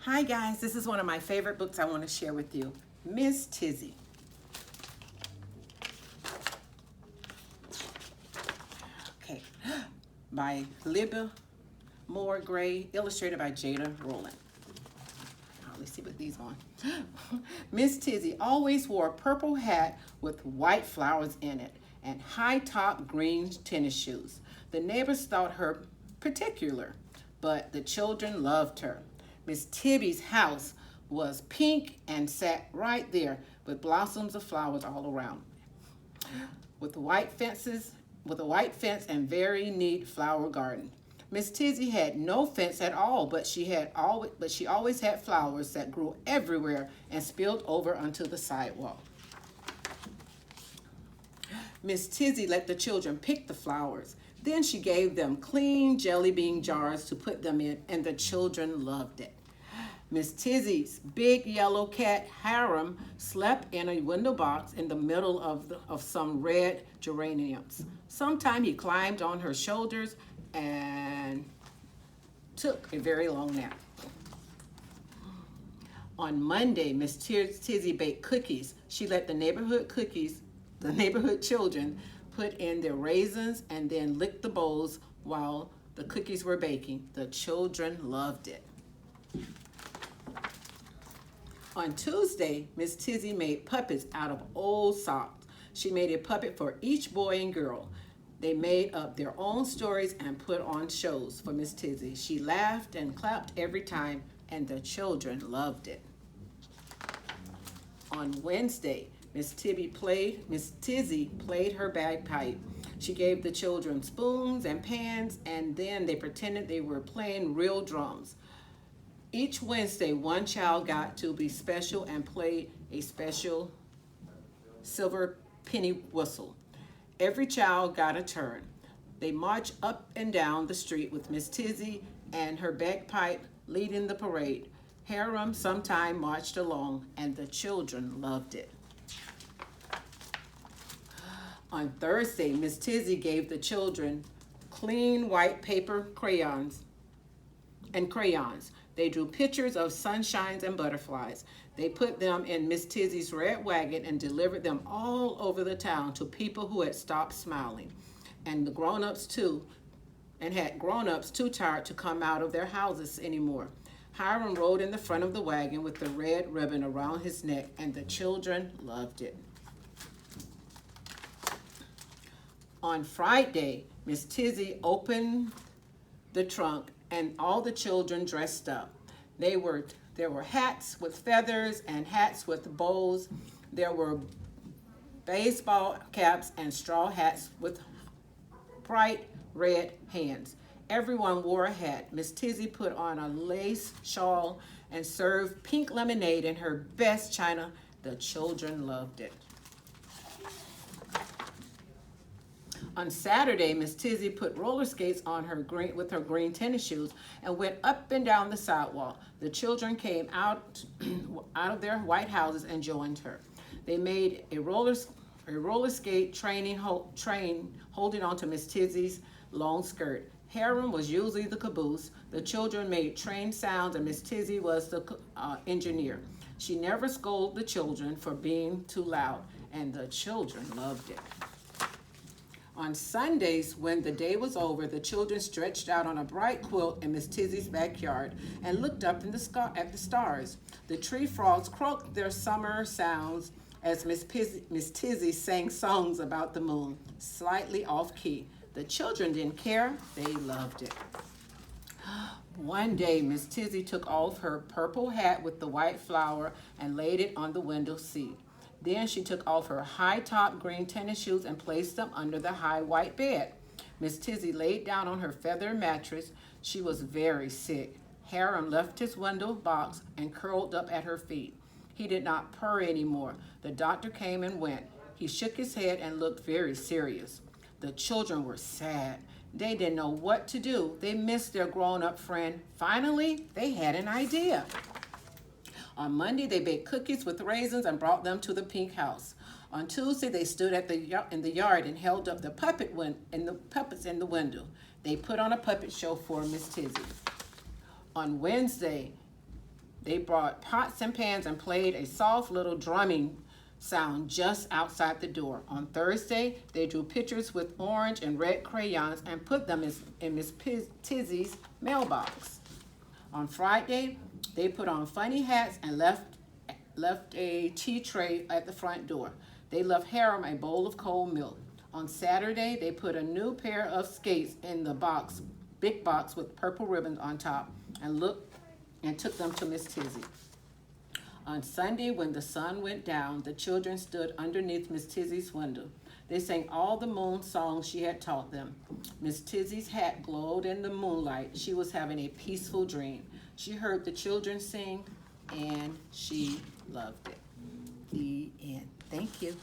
Hi guys, this is one of my favorite books I want to share with you, Miss Tizzy. Okay, by Libba Moore Gray, illustrated by Jada Rowland. Let's see what these on. Miss Tizzy always wore a purple hat with white flowers in it and high-top green tennis shoes. The neighbors thought her particular, but the children loved her. Miss Tibby's house was pink and sat right there with blossoms of flowers all around. With a white fence and very neat flower garden. Miss Tizzy had no fence at all, but she always had flowers that grew everywhere and spilled over onto the sidewalk. Miss Tizzy let the children pick the flowers. Then she gave them clean jelly bean jars to put them in, and the children loved it. Miss Tizzy's big yellow cat, Harum, slept in a window box in the middle of some red geraniums. Sometime he climbed on her shoulders and took a very long nap. On Monday, Miss Tizzy baked cookies. She let the neighborhood children, put in their raisins and then lick the bowls while the cookies were baking. The children loved it. On Tuesday, Miss Tizzy made puppets out of old socks. She made a puppet for each boy and girl. They made up their own stories and put on shows for Miss Tizzy. She laughed and clapped every time, and the children loved it. On Wednesday, Miss Tizzy played her bagpipe. She gave the children spoons and pans, and then they pretended they were playing real drums. Each Wednesday, one child got to be special and play a special silver penny whistle. Every child got a turn. They marched up and down the street with Miss Tizzy and her bagpipe leading the parade. Harum sometime marched along, and the children loved it. On Thursday, Miss Tizzy gave the children clean white paper crayons. They drew pictures of sunshines and butterflies. They put them in Miss Tizzy's red wagon and delivered them all over the town to people who had stopped smiling, and the grown-ups too, and had grown-ups too tired to come out of their houses anymore. Hiram rode in the front of the wagon with the red ribbon around his neck, and the children loved it. On Friday, Miss Tizzy opened the trunk and all the children dressed up. There were hats with feathers and hats with bows. There were baseball caps and straw hats with bright red hands. Everyone wore a hat. Miss Tizzy put on a lace shawl and served pink lemonade in her best china. The children loved it. On Saturday, Miss Tizzy put roller skates on with her green tennis shoes and went up and down the sidewalk. The children came out of their white houses and joined her. They made a roller skate train holding onto Miss Tizzy's long skirt. Harum was usually the caboose. The children made train sounds, and Miss Tizzy was the engineer. She never scolded the children for being too loud, and the children loved it. On Sundays, when the day was over, the children stretched out on a bright quilt in Miss Tizzy's backyard and looked up at the stars. The tree frogs croaked their summer sounds as Miss Tizzy sang songs about the moon, slightly off key. The children didn't care. They loved it. One day, Miss Tizzy took off her purple hat with the white flower and laid it on the window seat. Then she took off her high-top green tennis shoes and placed them under the high white bed. Miss Tizzy laid down on her feather mattress. She was very sick. Harum left his window box and curled up at her feet. He did not purr anymore. The doctor came and went. He shook his head and looked very serious. The children were sad. They didn't know what to do. They missed their grown-up friend. Finally, they had an idea. On Monday, they baked cookies with raisins and brought them to the pink house. On Tuesday, they stood in the yard and held up the puppets in the window. They put on a puppet show for Miss Tizzy. On Wednesday, They brought pots and pans and played a soft little drumming sound just outside the door. On Thursday, they drew pictures with orange and red crayons and put them in Miss Tizzy's mailbox. On Friday, they put on funny hats and left a tea tray at the front door. They left Harum a bowl of cold milk. On Saturday, they put a new pair of skates in the big box with purple ribbons on top, and took them to Miss Tizzy. On Sunday, when the sun went down, the children stood underneath Miss Tizzy's window. They sang all the moon songs she had taught them. Miss Tizzy's hat glowed in the moonlight. She was having a peaceful dream. She heard the children sing, and she loved it. The end. Thank you.